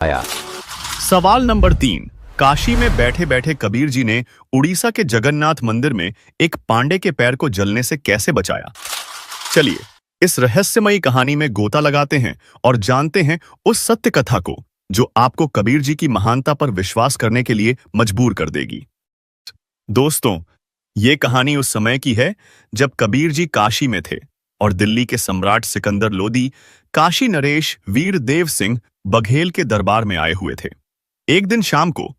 आया। सवाल नंबर 3। काशी में बैठे बैठे कबीर जी ने उड़ीसा के जगन्नाथ मंदिर में एक पांडे के पैर को जलने से कैसे बचाया? चलिए इस रहस्यमयी कहानी में गोता लगाते हैं और जानते हैं उस सत्य कथा को जो आपको कबीर जी की महानता पर विश्वास करने के लिए मजबूर कर देगी। दोस्तों, ये कहानी उस समय की है जब कबीर जी काशी में थे और दिल्ली के सम्राट सिकंदर लोदी काशी नरेश वीर देव सिंह बघेल के दरबार में आए हुए थे। एक दिन शाम को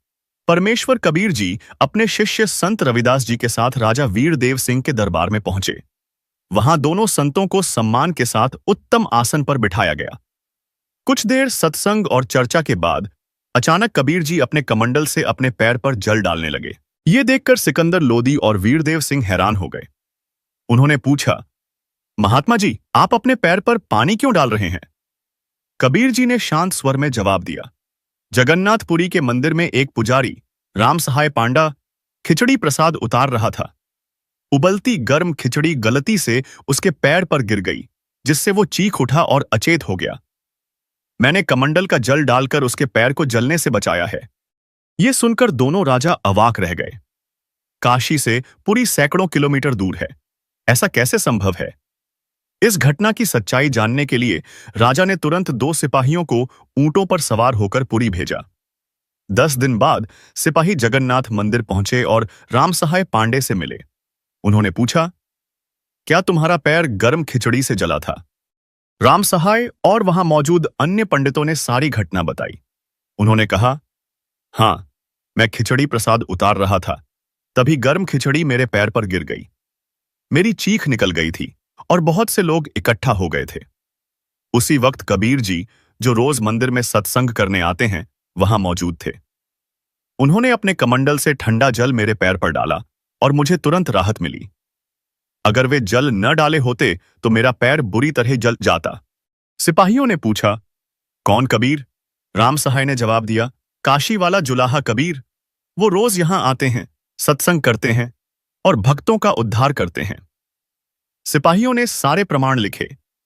परमेश्वर कबीर जी अपने शिष्य संत रविदास जी के साथ राजा वीर देव सिंह के दरबार में पहुंचे। वहां दोनों संतों को सम्मान के साथ उत्तम आसन पर बिठाया गया। कुछ देर सत्संग और चर्चा के बाद अचानक कबीर जी अपने कमंडल से अपने पैर पर जल डालने लगे। ये देखकर सिकंदर लोदी और वीरदेव सिंह हैरान हो गए। उन्होंने पूछा, महात्मा जी, आप अपने पैर पर पानी क्यों डाल रहे हैं? कबीर जी ने शांत स्वर में जवाब दिया, जगन्नाथपुरी के मंदिर में एक पुजारी राम सहाय पांडा खिचड़ी प्रसाद उतार रहा था। उबलती गर्म खिचड़ी गलती से उसके पैर पर गिर गई, जिससे वो चीख उठा और अचेत हो गया। मैंने कमंडल का जल डालकर उसके पैर को जलने से बचाया है। ये सुनकर दोनों राजा अवाक रह गए। काशी से पुरी सैकड़ों किलोमीटर दूर है, ऐसा कैसे संभव है? इस घटना की सच्चाई जानने के लिए राजा ने तुरंत 2 सिपाहियों को ऊंटों पर सवार होकर पुरी भेजा। 10 दिन बाद सिपाही जगन्नाथ मंदिर पहुंचे और राम सहाय पांडे से मिले। उन्होंने पूछा, क्या तुम्हारा पैर गर्म खिचड़ी से जला था? राम सहाय और वहां मौजूद अन्य पंडितों ने सारी घटना बताई। उन्होंने कहा, हाँ, मैं खिचड़ी प्रसाद उतार रहा था, तभी गर्म खिचड़ी मेरे पैर पर गिर गई। मेरी चीख निकल गई थी और बहुत से लोग इकट्ठा हो गए थे। उसी वक्त कबीर जी, जो रोज मंदिर में सत्संग करने आते हैं, वहां मौजूद थे। उन्होंने अपने कमंडल से ठंडा जल मेरे पैर पर डाला और मुझे तुरंत राहत मिली। अगर वे जल न डाले होते तो मेरा पैर बुरी तरह जल जाता। सिपाहियों ने पूछा, कौन कबीर? राम सहाय ने जवाब दिया, काशी वाला जुलाहा कबीर। वो रोज यहां आते हैं, सत्संग करते हैं और भक्तों का उद्धार करते हैं। सिपाहियों ने सारे प्रमाण लिखे,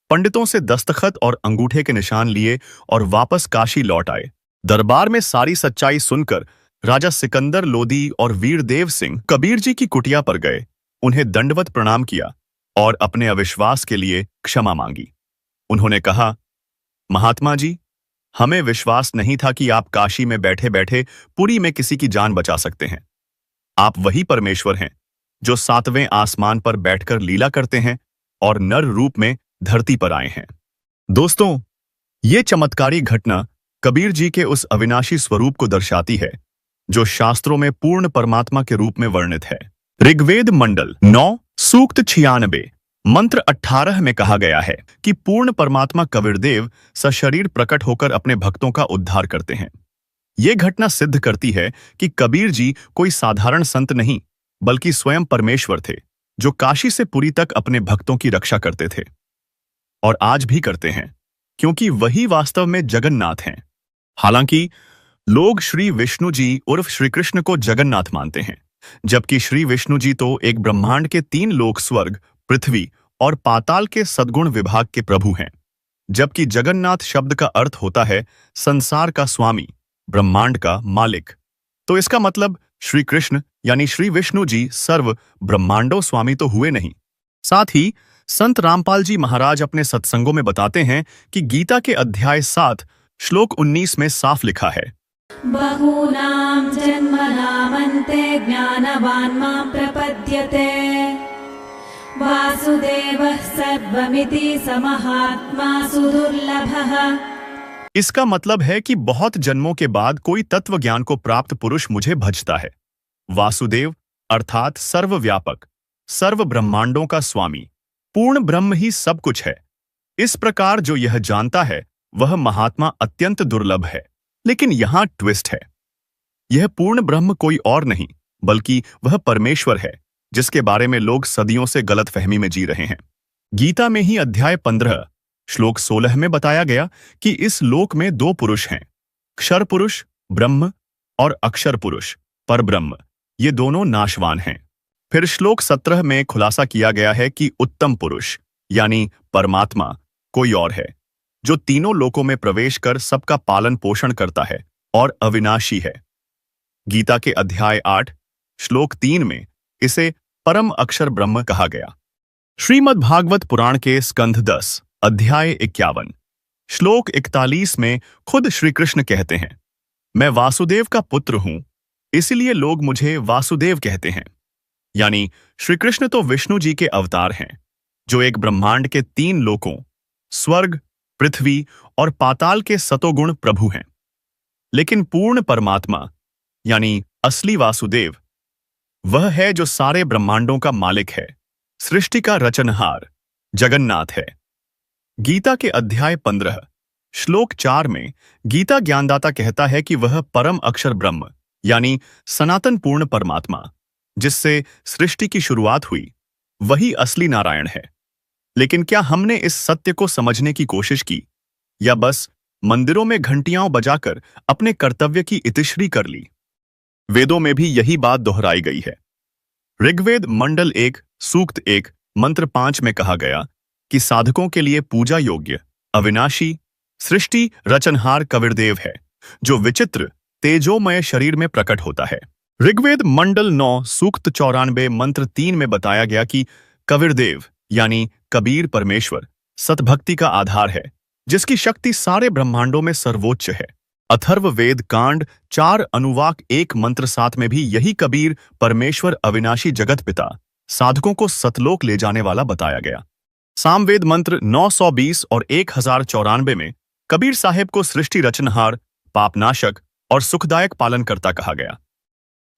पंडितों से दस्तखत और अंगूठे के निशान लिए और वापस काशी लौट आए। दरबार में सारी सच्चाई सुनकर राजा सिकंदर लोदी और वीरदेव सिंह कबीर जी की कुटिया पर गए, उन्हें दंडवत प्रणाम किया और अपने अविश्वास के लिए क्षमा मांगी। उन्होंने कहा, महात्मा जी, हमें विश्वास नहीं था कि आप काशी में बैठे बैठे पुरी में किसी की जान बचा सकते हैं। आप वही परमेश्वर हैं जो 7वें आसमान पर बैठकर लीला करते हैं और नर रूप में धरती पर आए हैं। दोस्तों, ये चमत्कारी घटना कबीर जी के उस अविनाशी स्वरूप को दर्शाती है जो शास्त्रों में पूर्ण परमात्मा के रूप में वर्णित है। ऋग्वेद मंडल 9 सूक्त 96 मंत्र 18 में कहा गया है कि पूर्ण परमात्मा कबीरदेव सशरीर प्रकट होकर अपने भक्तों का उद्धार करते हैं। ये घटना सिद्ध करती है कि कबीर जी कोई साधारण संत नहीं, बल्कि स्वयं परमेश्वर थे, जो काशी से पुरी तक अपने भक्तों की रक्षा करते थे और आज भी करते हैं, क्योंकि वही वास्तव में जगन्नाथ हैं। हालांकि लोग श्री विष्णु जी उर्फ श्री कृष्ण को जगन्नाथ मानते हैं, जबकि श्री विष्णु जी तो एक ब्रह्मांड के 3 लोक, स्वर्ग, पृथ्वी और पाताल के सद्गुण विभाग के प्रभु हैं। जबकि जगन्नाथ शब्द का अर्थ होता है संसार का स्वामी, ब्रह्मांड का मालिक। तो इसका मतलब श्री कृष्ण यानी श्री विष्णु जी सर्व ब्रह्मांडों स्वामी तो हुए नहीं। साथ ही संत रामपाल जी महाराज अपने सत्संगों में बताते हैं कि गीता के अध्याय 7 श्लोक 19 में साफ लिखा है, बहूनां जन्मनामन्ते ज्ञानवान् मां प्रपद्यते वासुदेवः सर्वमिति समहात्मा सुदुर्लभः। इसका मतलब है कि बहुत जन्मों के बाद कोई तत्व ज्ञान को प्राप्त पुरुष मुझे भजता है। वासुदेव अर्थात सर्वव्यापक, सर्व ब्रह्मांडों का स्वामी, पूर्ण ब्रह्म ही सब कुछ है। इस प्रकार जो यह जानता है वह महात्मा अत्यंत दुर्लभ है। लेकिन यहां ट्विस्ट है, यह पूर्ण ब्रह्म कोई और नहीं बल्कि वह परमेश्वर है, जिसके बारे में लोग सदियों से गलतफहमी में जी रहे हैं। गीता में ही अध्याय 15 श्लोक 16 में बताया गया कि इस लोक में 2 पुरुष हैं, क्षर पुरुष ब्रह्म और अक्षर पुरुष परब्रह्म। ये दोनों नाशवान हैं। फिर श्लोक 17 में खुलासा किया गया है कि उत्तम पुरुष यानी परमात्मा कोई और है, जो तीनों लोकों में प्रवेश कर सबका पालन पोषण करता है और अविनाशी है। गीता के अध्याय 8 श्लोक 3 में इसे परम अक्षर ब्रह्म कहा गया। श्रीमद् भागवत पुराण के स्कंध 10 अध्याय 51 श्लोक 41 में खुद श्री कृष्ण कहते हैं, मैं वासुदेव का पुत्र हूं, इसलिए लोग मुझे वासुदेव कहते हैं। यानी श्री कृष्ण तो विष्णु जी के अवतार हैं, जो एक ब्रह्मांड के 3 लोकों स्वर्ग, पृथ्वी और पाताल के सतोगुण प्रभु हैं। लेकिन पूर्ण परमात्मा यानी असली वासुदेव वह है जो सारे ब्रह्मांडों का मालिक है, सृष्टि का रचनहार, जगन्नाथ है। गीता के अध्याय 15 श्लोक 4 में गीता ज्ञानदाता कहता है कि वह परम अक्षर ब्रह्म यानी सनातन पूर्ण परमात्मा जिससे सृष्टि की शुरुआत हुई वही असली नारायण है। लेकिन क्या हमने इस सत्य को समझने की कोशिश की या बस मंदिरों में घंटियां बजाकर अपने कर्तव्य की इतिश्री कर ली? वेदों में भी यही बात दोहराई गई है। ऋग्वेद मंडल 1 सूक्त 1 मंत्र 5 में कहा गया कि साधकों के लिए पूजा योग्य अविनाशी सृष्टि रचनहार कबीरदेव है, जो विचित्र तेजोमय शरीर में प्रकट होता है। ऋग्वेद मंडल 9 सूक्त 94 मंत्र 3 में बताया गया कि कबीरदेव यानी कबीर परमेश्वर सतभक्ति का आधार है, जिसकी शक्ति सारे ब्रह्मांडों में सर्वोच्च है। अथर्ववेद कांड 4 अनुवाक 1 मंत्र 7 में भी यही कबीर परमेश्वर अविनाशी जगत पिता साधकों को सतलोक ले जाने वाला बताया गया। सामवेद मंत्र 920 और 1094 में कबीर साहेब को सृष्टि रचनहार, पापनाशक और सुखदायक पालनकर्ता कहा गया।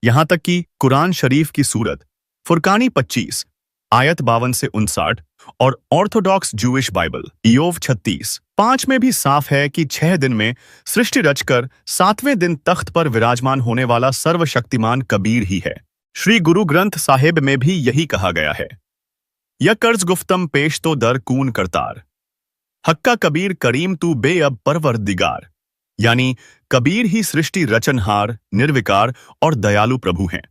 यहां तक कि कुरान शरीफ की सूरत फुरकानी 25 आयत 52 से 59 और ऑर्थोडॉक्स जूइश बाइबल इयोव 36:5 में भी साफ है कि 6 दिन में सृष्टि रचकर 7वें दिन तख्त पर विराजमान होने वाला सर्वशक्तिमान कबीर ही है। श्री गुरु ग्रंथ साहिब में भी यही कहा गया है, या कर्ज गुफ्तम पेश तो दर कून करतार, हक्का कबीर करीम तू बे अब परवरदिगार। यानी कबीर ही सृष्टि रचनहार, निर्विकार और दयालु प्रभु हैं।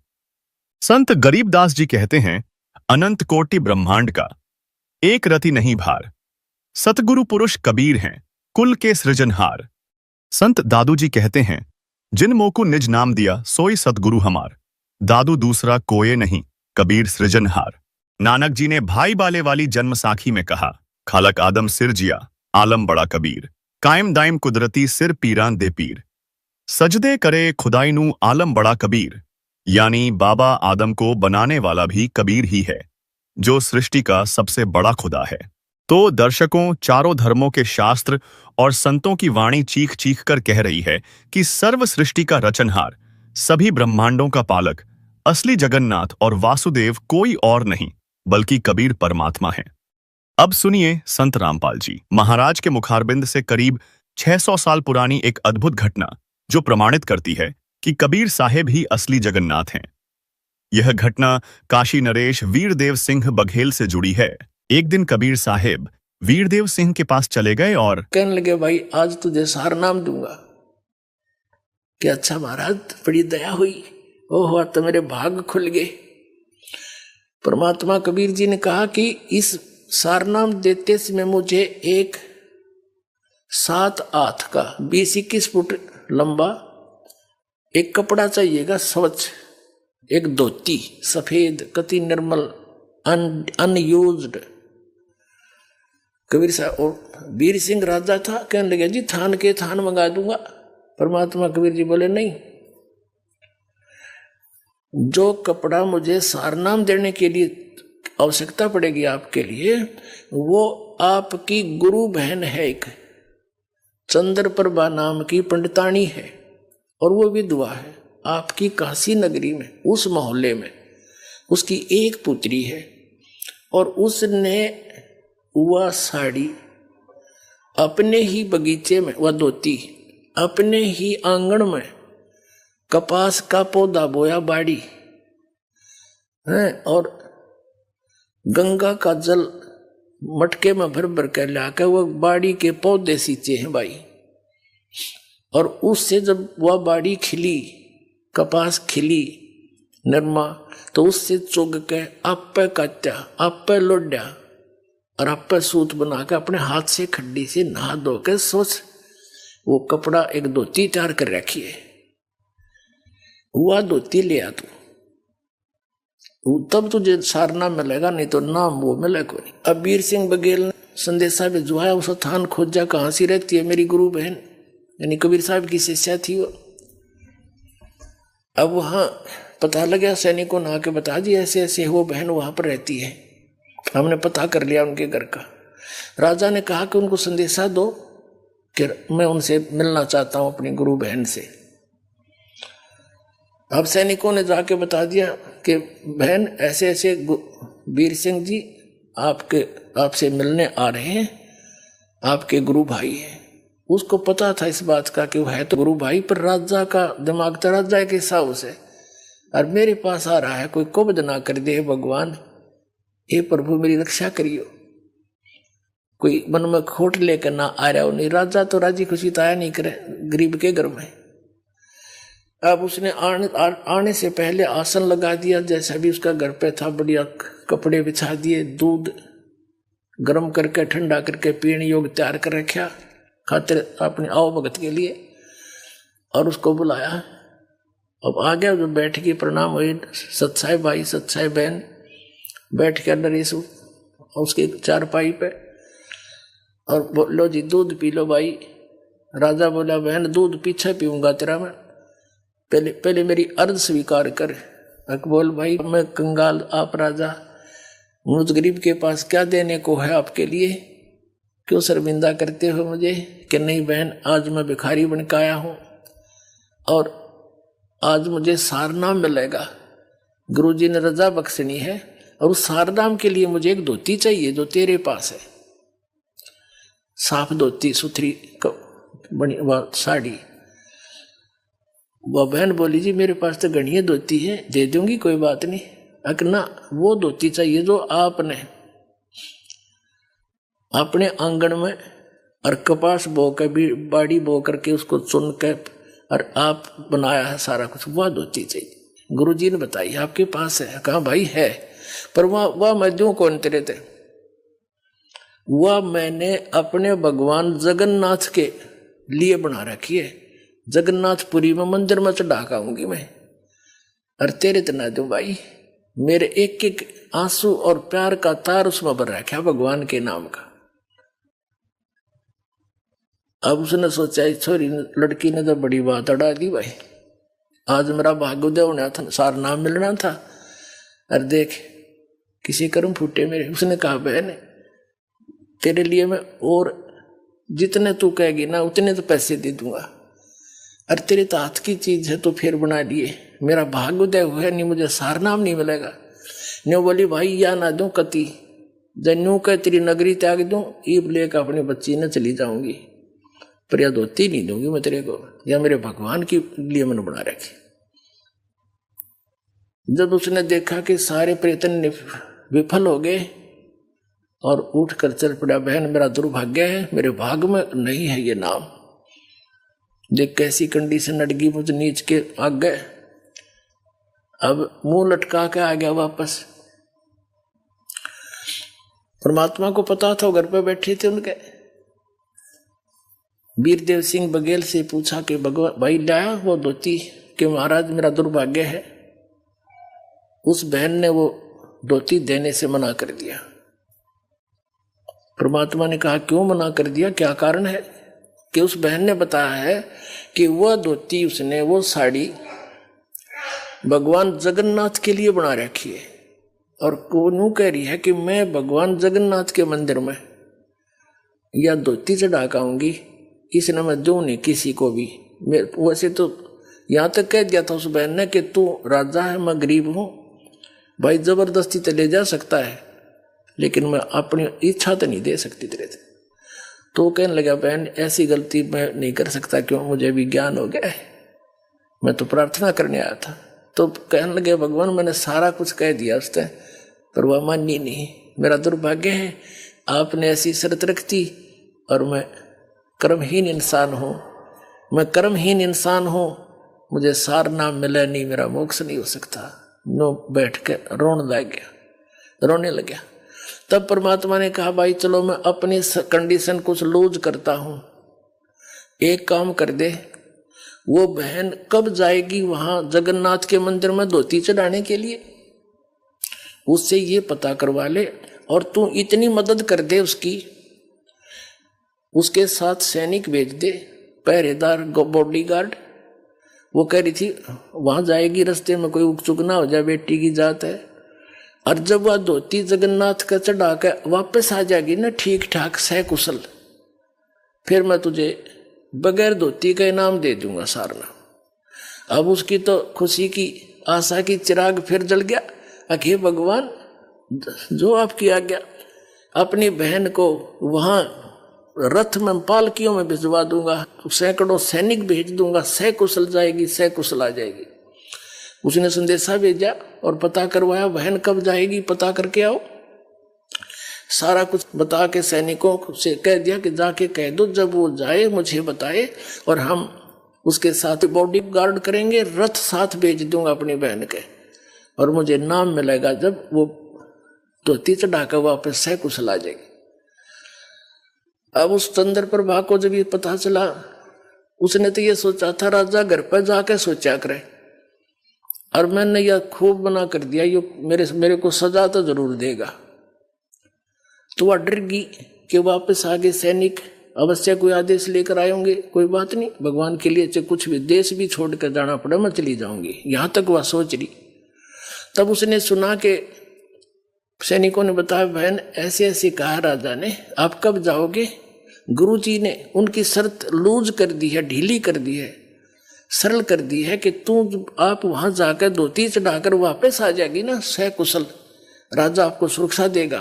संत गरीबदास जी कहते हैं, अनंत कोटि ब्रह्मांड का एक रति नहीं भार, सतगुरु पुरुष कबीर हैं कुल के सृजनहार। संत दादू जी कहते हैं, जिन मोकु निज नाम दिया सोई सतगुरु हमार, दादू दूसरा कोये नहीं कबीर सृजनहार। नानक जी ने भाई बाले वाली जन्म साखी में कहा, खालक आदम सिर जिया आलम बड़ा कबीर, कायम दायम कुदरती सिर पीरान दे पीर, सजदे करे खुदाई नू आलम बड़ा कबीर। यानी बाबा आदम को बनाने वाला भी कबीर ही है, जो सृष्टि का सबसे बड़ा खुदा है। तो दर्शकों, चारों धर्मों के शास्त्र और संतों की वाणी चीख चीख कर कह रही है कि सर्व सृष्टि का रचनहार, सभी ब्रह्मांडों का पालक, असली जगन्नाथ और वासुदेव कोई और नहीं बल्कि कबीर परमात्मा है। अब सुनिए संत रामपाल जी महाराज के मुखारबिंद से करीब 600 साल पुरानी एक अद्भुत घटना, जो प्रमाणित करती है कि कबीर साहेब ही असली जगन्नाथ हैं। यह घटना काशी नरेश वीरदेव सिंह बघेल से जुड़ी है। एक दिन कबीर साहेब वीरदेव सिंह के पास चले गए और कहने लगे, भाई आज तुझे सार नाम दूंगा। कि अच्छा महाराज, बड़ी दया हुई, ओह तो मेरे भाग खुल गए। परमात्मा कबीर जी ने कहा कि इस सारनाम देते समय मुझे एक 7 हाथ का 20-21 फुट लंबा एक कपड़ा चाहिएगा स्वच्छ, एक धोती सफेद कति निर्मल अनयूज्ड। कबीर साहब और वीर सिंह राजा था, कहने लगे जी थान के थान मंगा दूंगा। परमात्मा कबीर जी बोले नहीं, जो कपड़ा मुझे सारनाम देने के लिए आवश्यकता पड़ेगी आपके लिए, वो आपकी गुरु बहन है, एक चंद्रप्रभा नाम की पंडितानी है, और वो विधवा है आपकी काशी नगरी में, उस मोहल्ले में उसकी एक पुत्री है, और उसने वह साड़ी अपने ही बगीचे में, वह धोती अपने ही आंगन में कपास का पौधा बोया बाड़ी है, और गंगा का जल मटके में भर भर कर लाकर वह बाड़ी के पौधे सींचे हैं भाई। और उससे जब वह बाड़ी खिली, कपास खिली नरमा, तो उससे चुग के आप पे काटा, आप पे लोड्या, और आप पे सूत बना के अपने हाथ से खड्डी से नहा धो के सोच वो कपड़ा एक धोती तैयार कर रखी है, वह धोती ले आ तू, तब तुझे सारनाम मिलेगा, नहीं तो नाम वो मिलेगा नहीं। अब वीर सिंह बघेल ने संदेशा भिजवाया, उस थान खोजा कहाँ सी रहती है मेरी गुरु बहन, यानी कबीर साहब की शिष्या थी वो। अब वहां पता लगा, सैनिकों ने आके बता दिया ऐसे ऐसे वो बहन वहां पर रहती है, हमने पता कर लिया उनके घर का। राजा ने कहा कि उनको संदेशा दो कि मैं उनसे मिलना चाहता हूं अपनी गुरु बहन से। अब सैनिकों ने जाके बता दिया कि बहन ऐसे ऐसे वीर सिंह जी आपसे मिलने आ रहे हैं, आपके गुरु भाई हैं। उसको पता था इस बात का कि वो है तो गुरु भाई, पर राजा का दिमाग तो राजा के हिसाब से, और मेरे पास आ रहा है, कोई कुबद ना कर दे भगवान, हे प्रभु मेरी रक्षा करियो, कोई मन में खोट लेकर ना आ रहा हो। नहीं, राजा तो राजी खुशी तो आया नहीं करे गरीब के घर में। अब उसने आने से पहले आसन लगा दिया, जैसा भी उसका घर पे था, बढ़िया कपड़े बिछा दिए, दूध गर्म करके ठंडा करके पीने योग्य तैयार कर रखा खातिर अपने आओ भगत के लिए, और उसको बुलाया। अब आ गया, जो बैठ के प्रणाम हुए, सत्साई भाई सत्साई बहन बैठ के नरेश उसके चारपाई पे, और बोलो जी दूध पी लो भाई। राजा बोला बहन दूध पीछे पीऊंगा तेरा मैं, पहले मेरी अर्ज स्वीकार कर। बोल भाई मैं कंगाल, आप राजा, मुझ गरीब के पास क्या देने को है आपके लिए, क्यों शर्मिंदा करते हो मुझे? कि नहीं बहन, आज मैं भिखारी बन के आया हूं और आज मुझे सारनाम मिलेगा, गुरुजी ने रजा बख्शनी है, और उस सारनाम के लिए मुझे एक धोती चाहिए जो तेरे पास है, साफ धोती सुथरी बनी साड़ी। वह बहन बोली जी मेरे पास तो गणिया धोती है, दे दूंगी कोई बात नहीं, अकना वो धोती चाहिए जो आपने अपने आंगन में और कपास बो के भी बाड़ी बो करके उसको चुन के और आप बनाया है सारा कुछ, वह धोती चाहिए। गुरुजी ने बताई आपके पास है? कहा भाई है, पर वह मैं दूं कौन तेरे थे? वह मैंने अपने भगवान जगन्नाथ के लिए बना रखी है, जगन्नाथपुरी में मंदिर में चढ़ा आऊंगी मैं, और तेरे तना दूं भाई। मेरे एक एक आंसू और प्यार का तार उसमें भर रखा भगवान के नाम का। अब उसने सोचा छोरी लड़की ने तो बड़ी बात अड़ा दी भाई, आज मेरा भाग्योदय होना था, सार नाम मिलना था, और देख किसी कर्म फूटे मेरे। उसने कहा बहन तेरे लिए मैं और जितने तू कहेगी ना उतने तो पैसे दे दूंगा, और तेरे तो हाथ की चीज है तो फिर बना लिए, मेरा भाग्योदय हुआ नहीं, मुझे सार नाम नहीं मिलेगा। न्यू बोली भाई या ना दूं कति, जन्यू कह तेरी नगरी त्याग दूं, ईब लेकर अपनी बच्ची न चली जाऊंगी, पर या धोती नहीं दूंगी मैं तेरे को, या मेरे भगवान के लिए मैंने बना रखी। जब उसने देखा कि सारे प्रयत्न विफल हो गए और उठ कर चल पड़ा, बहन मेरा दुर्भाग्य है, मेरे भाग में नहीं है ये नाम। देख कैसी कंडीशन अड़गी मुझ नीच के आ गए। अब मुंह लटका के आ गया वापस। परमात्मा को पता था, घर पे बैठे थे उनके। वीरदेव सिंह बघेल से पूछा कि भाई लाया वो धोती? कि महाराज मेरा दुर्भाग्य है। उस बहन ने वो धोती देने से मना कर दिया। परमात्मा ने कहा क्यों मना कर दिया, क्या कारण है? कि उस बहन ने बताया है कि वह धोती उसने, वो साड़ी भगवान जगन्नाथ के लिए बना रखी है, और वो कह रही है कि मैं भगवान जगन्नाथ के मंदिर में या धोती चढ़ा आऊंगी, इसने मैं दूं नहीं किसी को भी। वैसे तो यहाँ तक कह दिया था उस बहन ने कि तू राजा है, मैं गरीब हूं, भाई जबरदस्ती तो ले जा सकता है, लेकिन मैं अपनी इच्छा तो नहीं दे सकती तेरे से। तो कहने लगा बहन ऐसी गलती मैं नहीं कर सकता, क्यों, मुझे भी ज्ञान हो गया है, मैं तो प्रार्थना करने आया था। तो कहने लगे भगवान मैंने सारा कुछ कह दिया उसने, पर वह मानी नहीं। मेरा दुर्भाग्य है, आपने ऐसी शर्त रख दी और मैं कर्महीन इंसान हूँ, मैं कर्महीन इंसान हूँ, मुझे सार नाम मिला नहीं, मेरा मोक्ष नहीं हो सकता। नो बैठ के रोने लग गया। तब परमात्मा ने कहा भाई चलो मैं अपनी कंडीशन कुछ लूज करता हूं, एक काम कर दे, वो बहन कब जाएगी वहां जगन्नाथ के मंदिर में धोती चढ़ाने के लिए, उससे ये पता करवा ले और तू इतनी मदद कर दे उसकी, उसके साथ सैनिक भेज दे, पहरेदार बॉडीगार्ड। वो कह रही थी वहां जाएगी, रास्ते में कोई उकचुक ना हो जाए, बेटी की जात है। और जब वह धोती जगन्नाथ का चढ़ा कर वापस आ जाएगी ना ठीक ठाक सकुशल, फिर मैं तुझे बगैर धोती का इनाम दे दूंगा सारना। अब उसकी तो खुशी की आशा की चिराग फिर जल गया। अखे भगवान जो आपकी आज्ञा, अपनी बहन को वहां रथ में पालकियों में भिजवा दूंगा, सैकड़ों सैनिक भेज दूंगा, सकुशल जाएगी, सकुशल आ जाएगी। उसने संदेशा भेजा और पता करवाया बहन कब जाएगी, पता करके आओ। सारा कुछ बता के सैनिकों से कह दिया कि जाके कह दो जब वो जाए मुझे बताए और हम उसके साथ बॉडी गार्ड करेंगे, रथ साथ भेज दूंगा अपनी बहन के और मुझे नाम मिलेगा जब वो धोती चढ़ाकर वापस सकुशल आ जाएगी। अब उस चंद्र प्रभा को जब ये पता चला, उसने तो ये सोचा था राजा घर पर जाके सोचा करे, और मैंने यह खूब बना कर दिया, ये मेरे को सजा तो जरूर देगा। तो वह डर गई कि वापस आगे सैनिक अवश्य कोई आदेश लेकर आएंगे, कोई बात नहीं, भगवान के लिए चाहे कुछ भी देश भी छोड़कर जाना पड़े मैं चली जाऊंगी, यहां तक वह सोच रही। तब उसने सुना कि सैनिकों ने बताया बहन ऐसे ऐसे कहा राजा ने, आप कब जाओगे। गुरुजी ने उनकी शर्त लूज कर दी है, ढीली कर दी है, सरल कर दी है कि तू आप वहां जाकर धोती चढ़ाकर वापस आ जाएगी ना सकुशल, राजा आपको सुरक्षा देगा,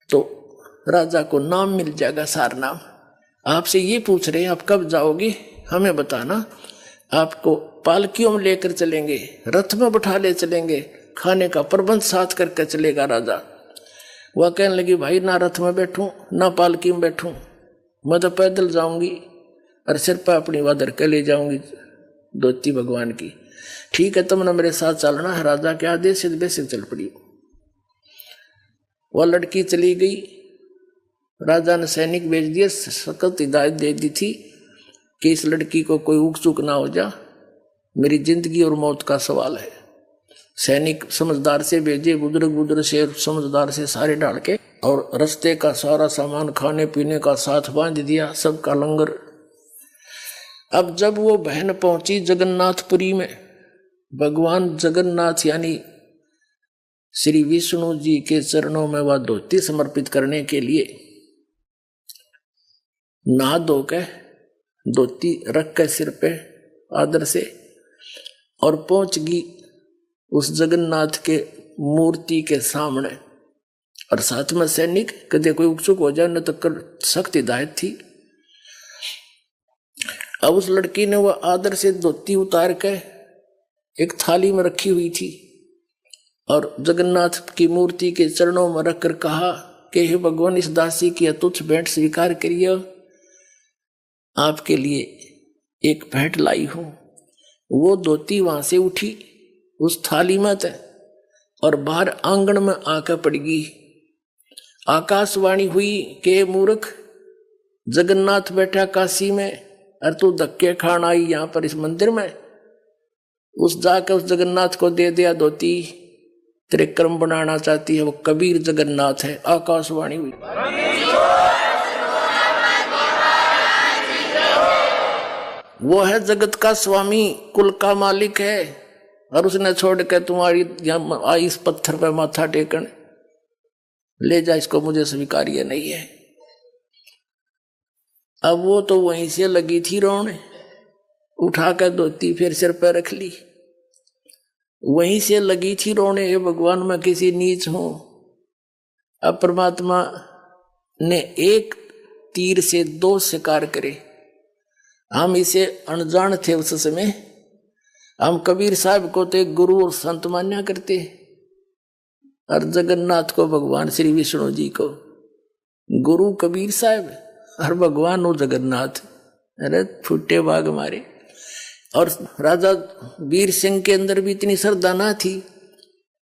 तो राजा को नाम मिल जाएगा सारनाम। आपसे ये पूछ रहे हैं आप कब जाओगे, हमें बताना, आपको पालकियों में लेकर चलेंगे, रथ में बैठा ले चलेंगे, खाने का प्रबंध साथ करके चलेगा राजा। वह कहने लगी भाई ना रथ में बैठूं ना पालकी में बैठूं, मैं तो पैदल जाऊंगी और सिर पर अपनी वादर के ले जाऊंगी धोती भगवान की। ठीक है तुमने मेरे साथ चलना है, राजा के आदेश से बेसिक चल पड़ी। वह लड़की चली गई, राजा ने सैनिक भेज दिए, सख्त हिदायत दे दी थी कि इस लड़की को कोई उकचुक ना हो जा, मेरी जिंदगी और मौत का सवाल है। सैनिक समझदार से भेजे, बुजुर्ग से समझदार से सारे डाल के, और रास्ते का सारा सामान खाने पीने का साथ बांध दिया, सबका लंगर। अब जब वो बहन पहुंची जगन्नाथपुरी में, भगवान जगन्नाथ यानी श्री विष्णु जी के चरणों में वह धोती समर्पित करने के लिए नहा धो के धोती रख के सिर पे आदर से, और पहुंच गई उस जगन्नाथ के मूर्ति के सामने, और साथ में सैनिक कदे कोई उकचुक हो जाए न तो सख्त हिदायत थी। अब उस लड़की ने वह आदर से धोती उतार के एक थाली में रखी हुई थी और जगन्नाथ की मूर्ति के चरणों में रखकर कहा कि हे भगवान इस दासी की तुच्छ भेंट स्वीकार करिए, आपके लिए एक भेंट लाई हूं। वो धोती वहां से उठी उस थाली में थे और बाहर आंगन में आकर पड़ गई। आकाशवाणी हुई कि मूर्ख, जगन्नाथ बैठा काशी में और तू धक्के खान आई यहां पर इस मंदिर में, उस जाकर उस जगन्नाथ को दे दिया धोती, तेरे कर्म बनाना चाहती है, वो कबीर जगन्नाथ है। आकाशवाणी हुई। वो है जगत का स्वामी, कुल का मालिक है, और उसने छोड़ के तुम्हारी यहां आई इस पत्थर पे माथा टेकन, ले जा इसको, मुझे स्वीकार्य नहीं है। अब वो तो वहीं से लगी थी रोने, उठाकर धोती फिर सिर पर रख ली, वहीं से लगी थी रोने, हे भगवान मैं किसी नीच हूं। अब परमात्मा ने एक तीर से दो शिकार करे। हम इसे अनजान थे उस समय, हम कबीर साहब को तो एक गुरु और संत मान्या करते, और जगन्नाथ को भगवान श्री विष्णु जी को गुरु कबीर साहब और भगवान हो जगन्नाथ। अरे फुटे बाग मारे। और राजा वीर सिंह के अंदर भी इतनी श्रद्धा ना थी,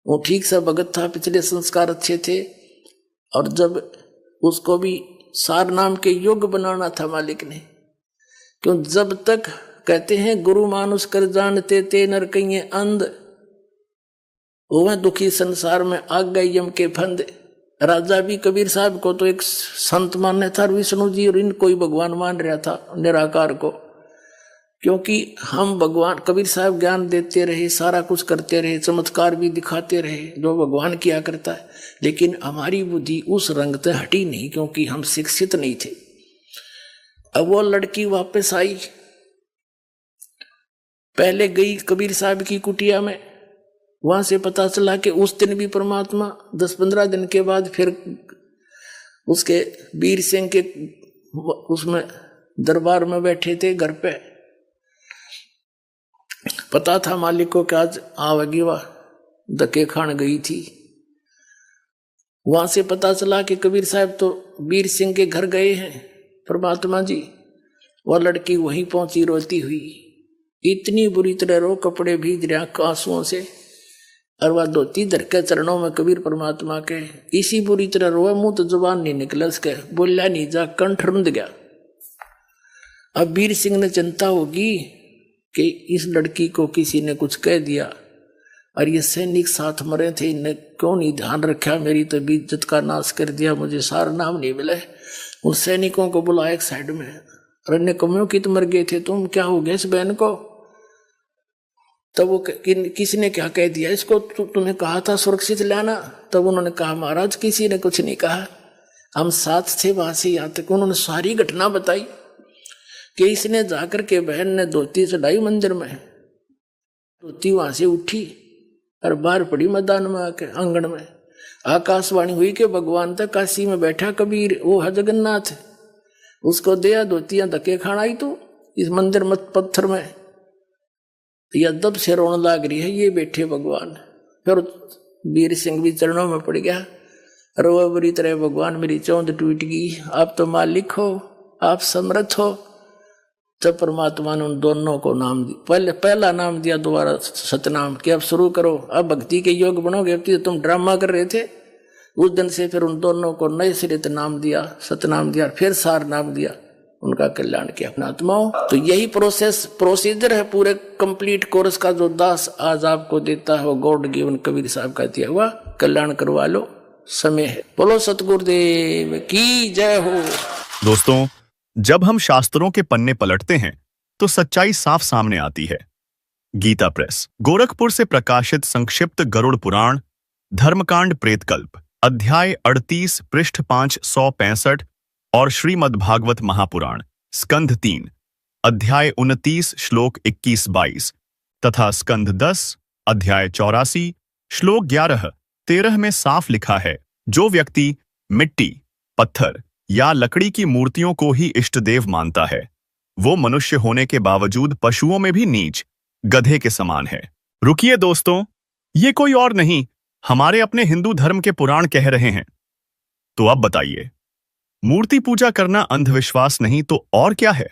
वो ठीक सा भगत था, पिछले संस्कार अच्छे थे, और जब उसको भी सार नाम के योग्य बनाना था मालिक ने, क्यों जब तक कहते हैं गुरु मानुष कर जानते ते नर कहिए अंध, वह दुखी संसार में आ गए यम के फंद। राजा भी कबीर साहब को तो एक संत मानने था, विष्णु जी और इनको ही भगवान मान रहा था, निराकार को, क्योंकि हम भगवान कबीर साहब ज्ञान देते रहे, सारा कुछ करते रहे, चमत्कार भी दिखाते रहे जो भगवान किया करता है, लेकिन हमारी बुद्धि उस रंग से हटी नहीं, क्योंकि हम शिक्षित नहीं थे। अब वो लड़की वापस आई, पहले गई कबीर साहब की कुटिया में, वहां से पता चला कि उस दिन भी परमात्मा 10-15 दिन के बाद फिर उसके वीर सिंह के उसमें दरबार में बैठे थे घर पे। पता था मालिक को कि आज आवेगी, वह धक्के खान गई थी। वहां से पता चला कि कबीर साहब तो वीर सिंह के घर गए हैं परमात्मा जी। वह लड़की वहीं पहुंची रोती हुई, इतनी बुरी तरह रो, कपड़े भीज रहा आंसुओं से, और वह धोती धर के चरणों में कबीर परमात्मा के इसी बुरी तरह रोए, मुंह तो जुबान नहीं निकला उसके, बोला नहीं जा, कंठ रुंध गया। अब वीर सिंह ने चिंता होगी कि इस लड़की को किसी ने कुछ कह दिया, और ये सैनिक साथ मरे थे, इन्हें क्यों नहीं ध्यान रखा, मेरी तो इज्जत का नाश कर दिया, मुझे सार नाम नहीं मिले। उन सैनिकों को बुलाया एक साइड में, अरे कमियों की तो मर गए थे तुम, क्या हो गया इस बहन को? तब वो किसी ने क्या कह दिया इसको, तुम्हें कहा था सुरक्षित लाना। तब उन्होंने कहा महाराज किसी ने कुछ नहीं कहा, हम साथ थे वहां से यहाँ तक। उन्होंने सारी घटना बताई कि इसने जाकर के बहन ने धोती चढ़ाई मंदिर में, धोती वहां से उठी और बाहर पड़ी मैदान में आके आंगन में। आकाशवाणी हुई कि भगवान तक काशी में बैठा कबीर, वो है जगन्नाथ, उसको दिया धोतियां धक्के खानाई तो इस मंदिर मत पत्थर में, या दब से रोने लाग रही है ये बैठे भगवान। फिर वीर सिंह भी चरणों में पड़ गया, रो बुरी तरह, भगवान मेरी चौंध टूट गई, आप तो मालिक हो, आप समर्थ हो। तब परमात्मा ने उन दोनों को नाम दिया, पहला नाम दिया, दोबारा सतनाम, कि अब शुरू करो, अब भक्ति के योग बनोगे, अब तुम ड्रामा कर रहे थे। उस दिन से फिर उन दोनों को नए सिरे से नाम दिया, सतनाम दिया, फिर सार नाम दिया, उनका कल्याण किया अपना आत्माओं। तो यही प्रोसीजर है पूरे कंप्लीट कोर्स का, जो दास आज आपको देता है वो गॉड गिवन कबीर साहब का दिया हुआ, कल्याण करवा लो, समय है। बोलो सतगुरुदेव की जय हो। दोस्तों, जब हम शास्त्रों के पन्ने पलटते हैं तो सच्चाई साफ सामने आती है। गीता प्रेस गोरखपुर से प्रकाशित संक्षिप्त गरुड़ पुराण धर्मकांड प्रेतकल्प अध्याय 38 पृष्ठ 565 और श्रीमद् भागवत महापुराण स्कंध 3 अध्याय 29 श्लोक 21-22 तथा स्कंध 10 अध्याय 84 श्लोक 11-13 में साफ लिखा है, जो व्यक्ति मिट्टी, पत्थर या लकड़ी की मूर्तियों को ही इष्ट देव मानता है, वो मनुष्य होने के बावजूद पशुओं में भी नीच, गधे के समान है। रुकिए दोस्तों, ये कोई और नहीं, हमारे अपने हिंदू धर्म के पुराण कह रहे हैं। तो अब बताइए, मूर्ति पूजा करना अंधविश्वास नहीं तो और क्या है?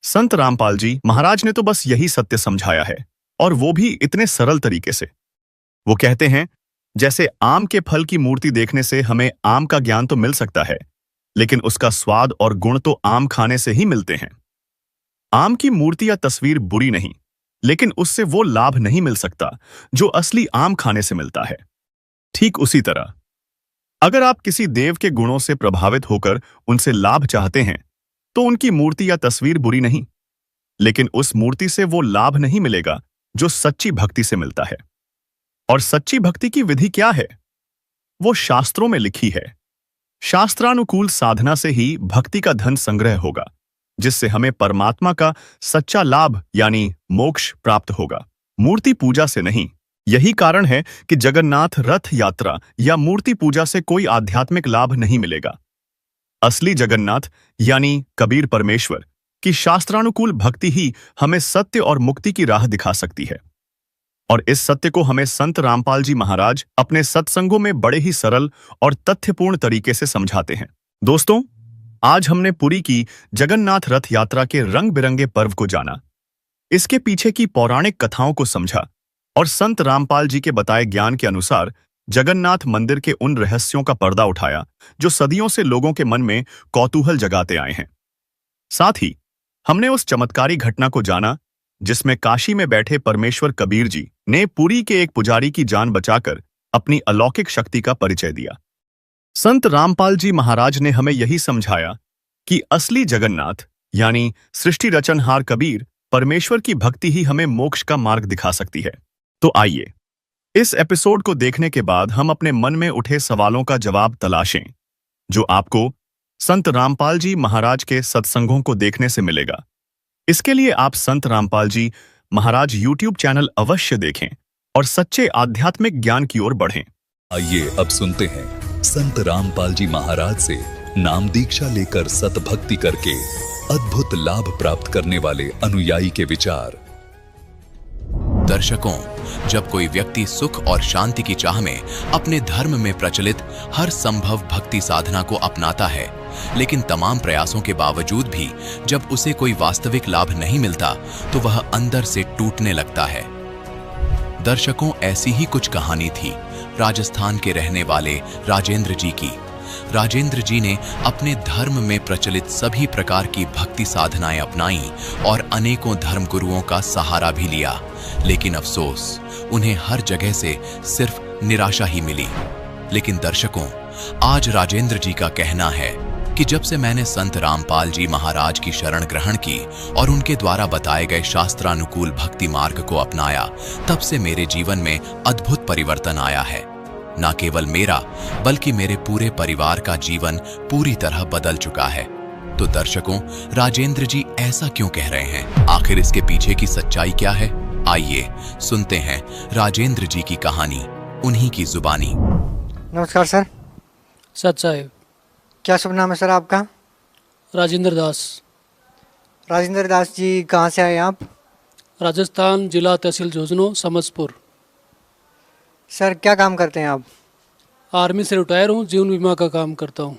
संत रामपाल जी महाराज ने तो बस यही सत्य समझाया है, और वो भी इतने सरल तरीके से। वो कहते हैं, जैसे आम के फल की मूर्ति देखने से हमें आम का ज्ञान तो मिल सकता है, लेकिन उसका स्वाद और गुण तो आम खाने से ही मिलते हैं। आम की मूर्ति या तस्वीर बुरी नहीं, लेकिन उससे वो लाभ नहीं मिल सकता जो असली आम खाने से मिलता है। ठीक उसी तरह अगर आप किसी देव के गुणों से प्रभावित होकर उनसे लाभ चाहते हैं, तो उनकी मूर्ति या तस्वीर बुरी नहीं, लेकिन उस मूर्ति से वो लाभ नहीं मिलेगा जो सच्ची भक्ति से मिलता है। और सच्ची भक्ति की विधि क्या है? वो शास्त्रों में लिखी है। शास्त्रानुकूल साधना से ही भक्ति का धन संग्रह होगा, जिससे हमें परमात्मा का सच्चा लाभ यानी मोक्ष प्राप्त होगा, मूर्ति पूजा से नहीं। यही कारण है कि जगन्नाथ रथ यात्रा या मूर्ति पूजा से कोई आध्यात्मिक लाभ नहीं मिलेगा। असली जगन्नाथ यानी कबीर परमेश्वर की शास्त्रानुकूल भक्ति ही हमें सत्य और मुक्ति की राह दिखा सकती है। और इस सत्य को हमें संत रामपाल जी महाराज अपने सत्संगों में बड़े ही सरल और तथ्यपूर्ण तरीके से समझाते हैं। दोस्तों, आज हमने पुरी की जगन्नाथ रथ यात्रा के रंग बिरंगे पर्व को जाना, इसके पीछे की पौराणिक कथाओं को समझा और संत रामपाल जी के बताए ज्ञान के अनुसार जगन्नाथ मंदिर के उन रहस्यों का पर्दा उठाया जो सदियों से लोगों के मन में कौतूहल जगाते आए हैं। साथ ही हमने उस चमत्कारी घटना को जाना जिसमें काशी में बैठे परमेश्वर कबीर जी ने पुरी के एक पुजारी की जान बचाकर अपनी अलौकिक शक्ति का परिचय दिया। संत रामपाल जी महाराज ने हमें यही समझाया कि असली जगन्नाथ यानी सृष्टि रचनहार कबीर परमेश्वर की भक्ति ही हमें मोक्ष का मार्ग दिखा सकती है। तो आइए इस एपिसोड को देखने के बाद हम अपने मन में उठे सवालों का जवाब तलाशें जो आपको संत रामपाल जी महाराज के सत्संगों को देखने से मिलेगा। इसके लिए आप संत रामपाल जी महाराज यूट्यूब चैनल अवश्य देखें और सच्चे आध्यात्मिक ज्ञान की ओर बढ़ें। आइए अब सुनते हैं संत रामपाल जी महाराज से नाम दीक्षा लेकर सतभक्ति करके अद्भुत लाभ प्राप्त करने वाले अनुयायी के विचार। दर्शकों, जब कोई व्यक्ति सुख और शांति की चाह में अपने धर्म में प्रचलित हर संभव भक्ति साधना को अपनाता है, लेकिन तमाम प्रयासों के बावजूद भी जब उसे कोई वास्तविक लाभ नहीं मिलता तो वह अंदर से टूटने लगता है। दर्शकों, ऐसी ही कुछ कहानी थी राजस्थान के रहने वाले राजेंद्र जी की। राजेंद्र जी ने अपने धर्म में प्रचलित सभी प्रकार की भक्ति साधनाएं अपनाई और अनेकों धर्म गुरुओं का सहारा भी लिया, लेकिन अफसोस उन्हें हर जगह से सिर्फ निराशा ही मिली। लेकिन दर्शकों, आज राजेंद्र जी का कहना है कि जब से मैंने संत रामपाल जी महाराज की शरण ग्रहण की और उनके द्वारा बताए गए शास्त्रानुकूल भक्ति मार्ग को अपनाया, तब से मेरे जीवन में अद्भुत परिवर्तन आया है। न केवल मेरा बल्कि मेरे पूरे परिवार का जीवन पूरी तरह बदल चुका है। तो दर्शकों, राजेंद्र जी ऐसा क्यों कह रहे हैं? आखिर इसके पीछे की सच्चाई क्या है? आइए सुनते हैं राजेंद्र जी की कहानी उन्हीं की जुबानी। नमस्कार सर। सत साहेब। क्या शुभ नाम है सर आपका? राजेंद्र दास। राजेंद्र दास जी, कहाँ से आए आप? राजस्थान, जिला तहसील झुंझुनू, समसपुर। सर क्या काम करते हैं आप? आर्मी से रिटायर हूँ, जीवन बीमा का काम करता हूँ।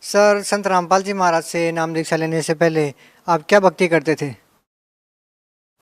सर, संत रामपाल जी महाराज से नाम दीक्षा लेने से पहले आप क्या भक्ति करते थे?